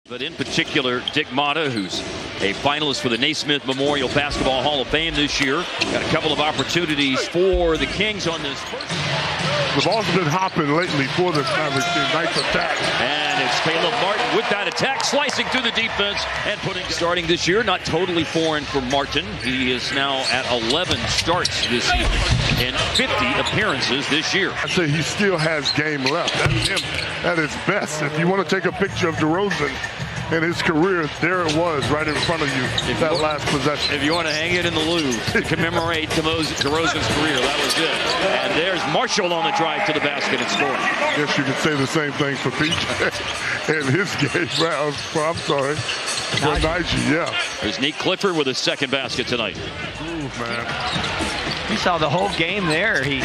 But in particular, Dick Motta, who's a finalist for the Naismith Memorial Basketball Hall of Fame this year. Got a couple of opportunities for the Kings on this first. The ball's been hopping lately for this Mavericks team. Nice attack. And it's Caleb Martin with that attack, slicing through the defense and putting. Starting this year, not totally foreign for Martin. He is now at 11 starts this season and 50 appearances this year. I say he still has game left. That's him at his best. If you want to take a picture of DeRozan in his career, there it was right in front of you, that last possession. If you want to hang it in the Louvre to commemorate DeRozan's career, that was it. And there's Marshall on the drive to the basket and scoring. I guess you could say the same thing for PJ in his game. I'm sorry. For Nige, yeah. There's Nick Clifford with his second basket tonight. Ooh, man. You saw the whole game there. He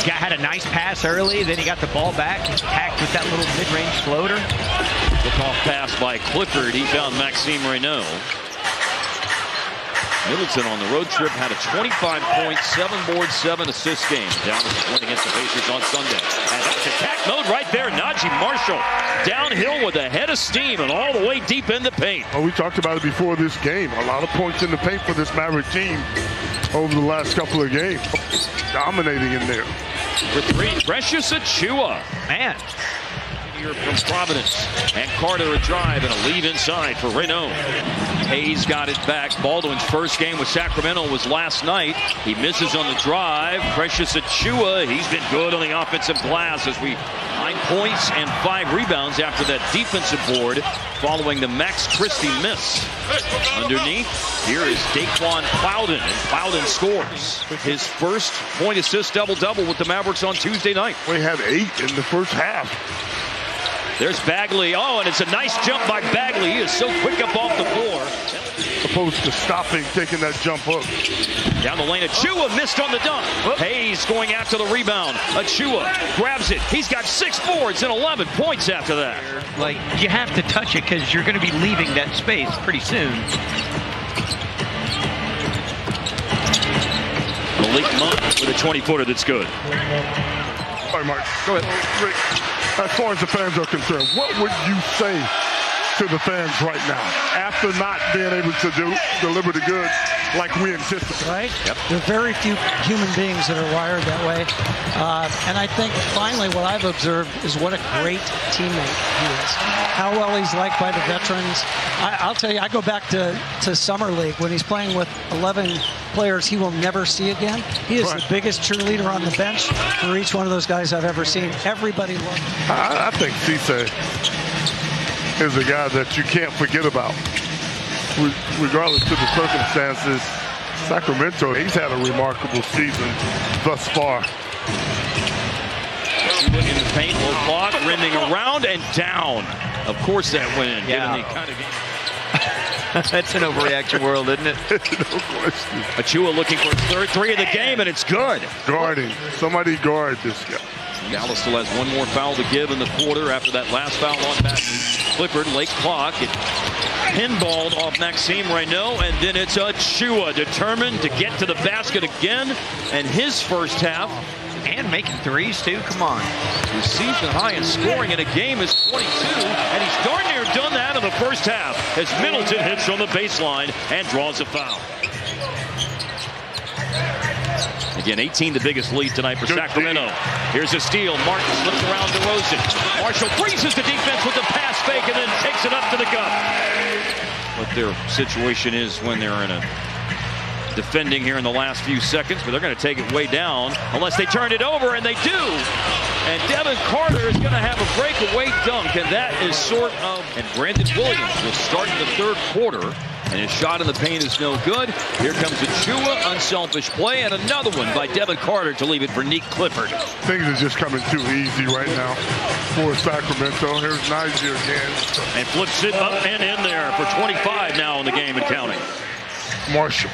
had a nice pass early, then he got the ball back, hacked with that little mid-range floater. Look off pass by Clifford. He found Maxime Reynaud. Middleton on the road trip had a 25-point, 7-board, 7-assist game. Down to the win against the Pacers on Sunday. And that's attack mode right there. Najee Marshall downhill with a head of steam and all the way deep in the paint. Well, we talked about it before this game. A lot of points in the paint for this Maverick team over the last couple of games. Dominating in there. For three, Precious Achiuwa. Man. Here from Providence. And Carter a drive and a lead inside for Reynaud. Hayes got it back. Baldwin's first game with Sacramento was last night. He misses on the drive. Precious Achiuwa, he's been good on the offensive glass as we 9 points and 5 rebounds after that defensive board following the Max Christie miss. Underneath, here is Daquan Plowden, and Plowden scores his first point assist double-double with the Mavericks on Tuesday night. We had 8 in the first half. There's Bagley. Oh, and it's a nice jump by Bagley. He is so quick up off the floor. Opposed to stopping, taking that jump hook. Down the lane, Achiuwa missed on the dunk. Hayes going after the rebound. Achiuwa grabs it. He's got 6 boards and 11 points after that. Like, you have to touch it because you're going to be leaving that space pretty soon. Malik Monk with a 20-footer that's good. All right, Mark. Go ahead. Rick, as far as the fans are concerned, what would you say to the fans right now after not being able to deliver the goods like we anticipated? Right? Yep. There are very few human beings that are wired that way. And I think finally what I've observed is what a great teammate he is. How well he's liked by the veterans. I'll tell you, I go back to Summer League when he's playing with 11 players he will never see again. He is the biggest cheerleader on the bench for each one of those guys I've ever seen. Everybody loves him. I think Cisse is a guy that you can't forget about. Regardless of the circumstances, Sacramento, he's had a remarkable season thus far. In the paint, low block, rimming around and down. Of course that went in. Yeah. That's an overreaction world, isn't it? No question. Achiuwa looking for his third 3 of the game, and it's good. Guarding. Somebody guard this guy. Dallas still has one more foul to give in the quarter after that last foul on Clifford. Late clock. It pinballed off Maxime Reynaud, and then it's Achiuwa determined to get to the basket again. And his first half. And making threes, too. Come on. His season high in scoring in a game is 22, and he's darn near done that in the first half as Middleton hits from the baseline and draws a foul. Again, 18 the biggest lead tonight for Sacramento. Here's a steal. Martin slips around DeRozan. Marshall freezes the defense with the pass fake and then takes it up to the cup. What their situation is when they're in a defending here in the last few seconds, but they're going to take it way down unless they turn it over, and they do. And Devin Carter is going to have a breakaway dunk, and that is sort of. And Brandon Williams will start in the third quarter, and his shot in the paint is no good. Here comes Achiuwa, unselfish play, and another one by Devin Carter to leave it for Nick Clifford. Things are just coming too easy right now for Sacramento. Here's Nige again. And flips it up and in there for 25 now in the game and counting. Marshall.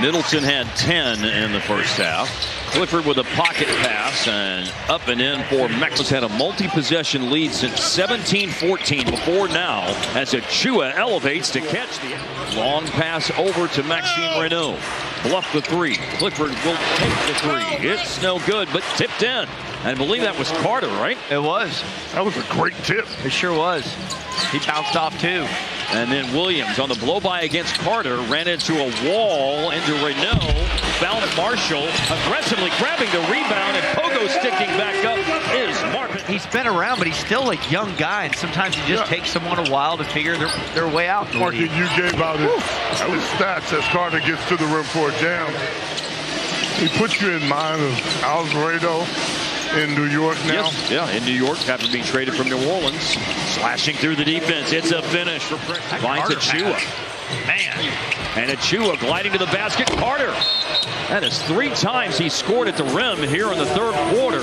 Middleton had 10 in the first half. Clifford with a pocket pass and up and in for Mexico. Had a multi-possession lead since 17-14 before now as Achiuwa elevates to catch the long pass over to Maxime Reynaud. Bluff the 3. Clifford will take the 3. It's no good, but tipped in. And I believe that was Carter, right? It was. That was a great tip. It sure was. He bounced off too. And then Williams on the blow-by against Carter ran into a wall, into Renault, found Marshall, aggressively grabbing the rebound, and Pogo sticking back up is Marvin. He's been around, but he's still a young guy, and sometimes it just takes someone a while to figure their way out. Marky, you gave out his stats as Carter gets to the rim for a jam. He puts you in mind of Alvarado in New York now. Yes, yeah, in New York, after being traded from New Orleans. Slashing through the defense. It's a finish for finds Achua. Man. And Achua gliding to the basket. Carter. That is 3 times he scored at the rim here in the third quarter.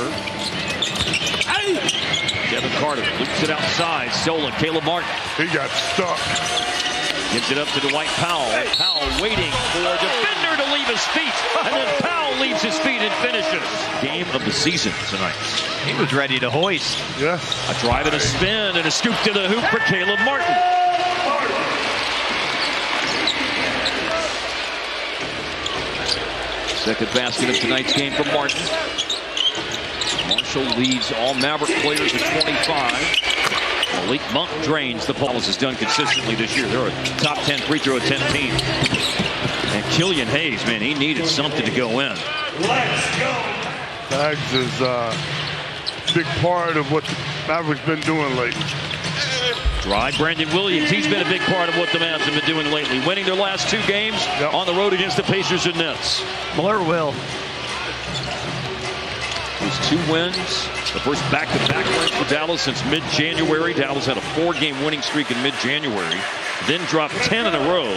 Devin Carter loops it outside. Stolen. Caleb Martin. He got stuck. Gives it up to Dwight Powell. Powell waiting for a defender to leave his feet. And then Powell leaves his feet and finishes. Game of the season tonight. He was ready to hoist. Yeah. A drive and a spin and a scoop to the hoop for Caleb Martin. Second basket of tonight's game from Martin. Marshall leads all Maverick players at 25. Malik Monk drains the Paulus has done consistently this year. They're a top 10 free throw attempt team. And Killian Hayes, man, he needed something to go in. Bags is a big part of what the Mavericks been doing lately. Drive Brandon Williams. He's been a big part of what the Mavs have been doing lately. Winning their last 2 games on the road against the Pacers and Nets. Blur will. These 2 wins. The first back-to-back win for Dallas since mid-January. Dallas had a 4-game winning streak in mid-January. Then dropped 10 in a row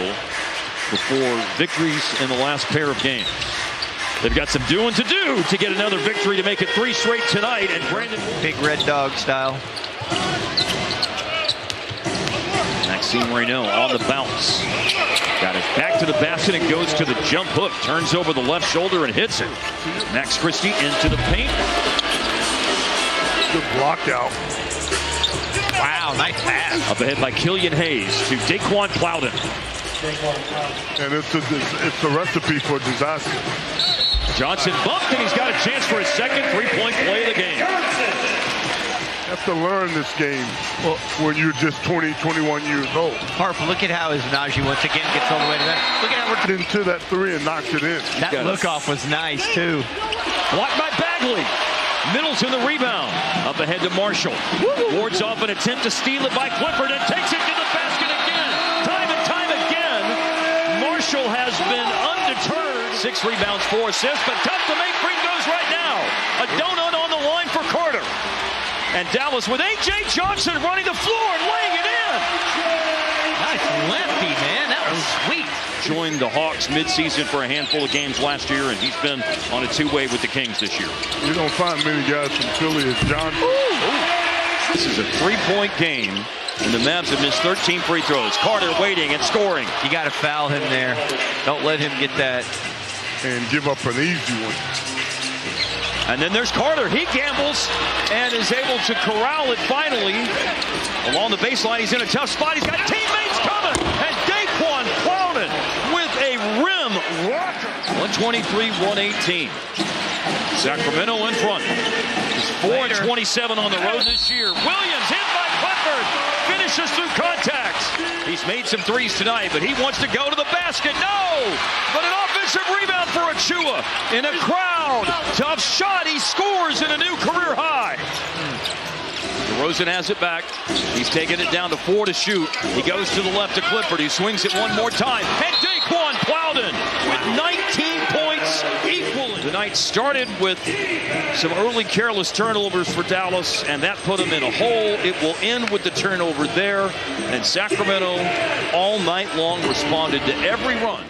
before victories in the last pair of games. They've got some doing to do to get another victory to make it 3 straight tonight. And Brandon... Big red dog style. Maxime Renault on the bounce. Got it back to the basket and goes to the jump hook. Turns over the left shoulder and hits it. Max Christie into the paint. Good block out. Wow, nice pass. Up ahead by Killian Hayes to Daquan Plowden. And it's a recipe for disaster. Johnson bumped and he's got a chance for his second 3-point play of the game. You have to learn this game when you're just 20, 21 years old. Harp, look at how his Najee once again gets all the way to that. Look at how we're into that 3 and knocks it in. That look-off was nice, too. Blocked by Bagley. Middleton the rebound. Up ahead to Marshall. Wards off an attempt to steal it by Clifford and takes it to the basket again. Time and time again, Marshall has been undeterred. 6 rebounds, 4 assists, but tough to make free throws right now. A donut on the line for Carter. And Dallas with A.J. Johnson running the floor and laying it in. Nice lefty, man. That was sweet. Joined the Hawks midseason for a handful of games last year, and he's been on a 2-way with the Kings this year. You don't find many guys from Philly as Johnson. This is a 3-point game, and the Mavs have missed 13 free throws. Carter waiting and scoring. You got to foul him there. Don't let him get that. And give up an easy one. And then there's Carter. He gambles and is able to corral it finally. Along the baseline, he's in a tough spot. He's got teammates coming. And Daquan Plowden with a rim rocker. 123-118. Sacramento in front. It's 4-27 on the road this year. Williams hit by Clifford. Finishes through contact. He's made some threes tonight, but he wants to go to the basket. No! But an offensive rebound for Achua. In a crowd. Tough shot. He scores in a new career high. DeRozan has it back. He's taking it down to 4 to shoot. He goes to the left to Clifford. He swings it one more time. And Daquan Plowden with 19 points equaling. The night started with some early careless turnovers for Dallas, and that put them in a hole. It will end with the turnover there. And Sacramento all night long responded to every run.